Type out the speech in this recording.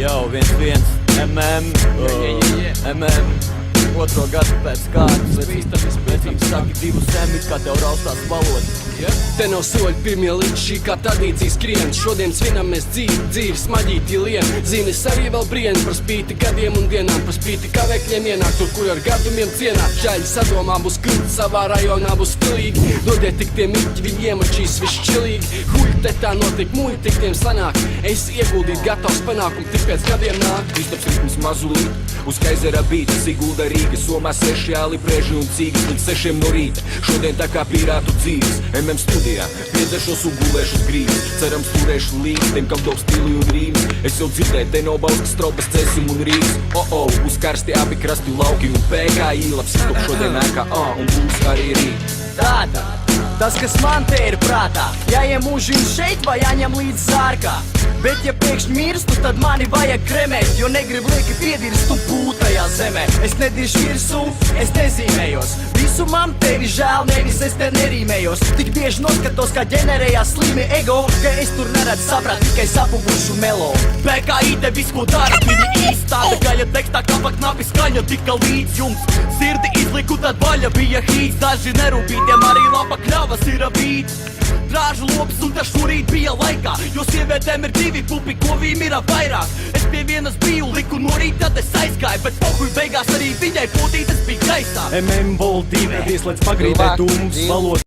Jau 1-1, otro gadu pēc kārtas, pēc tam saki divus semit, kā tev raustās valodas. Te nav soļi pirmie līdz šī kā tradīcija skrien. Šodien svinam mēs dzīvi smaģīti lien. Zīmes arī vēl brien par spīti gadiem un dienām, par spīti kavēkļiem ienāk tur, kur ar gadumiem cienā. Šaļi sadomā būs krīt, savā rajonā būs stilīgi. Dodiet tik tie miķi, viņi iemačīs višķilīgi. Huļ, te tā notiek, muļ, tik tiem sanāk. Es ieguldīt gatavs panākumu, tik pēc gadiem nāk. Kristaps ritms mazulīt, uz Kaizera bīta, Sigulda Rīga, Somā sešjāli, Breži un Cīgas līdz 6 no rīta. Šodien tā kā pirātu dzīves, studijā, piedzešos un gulēšu uz grīdas. Cerams turēšu līdz tiem, kam dod stili un rīmas. Es jau dzirdēju, te nav Bauskas, Straubas, Cesim un Rīgas. Būs karsti abi krasti lauki un PK īlaps. Izkop šodien ēkā, un būs arī rīt. Tāda, tas, kas man te ir prātā, jāiem mūžim šeit vai jāņem līdz zārkā. Bet ja pēkšņi mirstu, tad mani vajag kremēt, jo negrib lieki piedirstu pūtajā zemē. Es nediršu virsū, es nezīmējos. Visu man tevi žēl, nevis es te nerīmējos. Tik bieži noskatos, kā ģenerējās slimi ego, ka es tur neredzu saprat, tikai sapuvušu melo. PKI te viss, ko dara, viņi īsti tāda gaļa tekstā, kā pa knapi skaņa tika līdz jums. Sirdi izliku, tad vaļa bija hīts, daži nerūpītiem arī lapa kļavas ir avīts. Drāžu lops un tas šorīt bija laikā, jo sievietēm ir divi pupi, govīm ir vairāk. Es pie vienas biju, liku no rīta, tad es aizgāju, bet pohuj beigās arī viņai potītes bija gaisā. Voltīne, ieslēdz pagrīdē dūmus, valodas.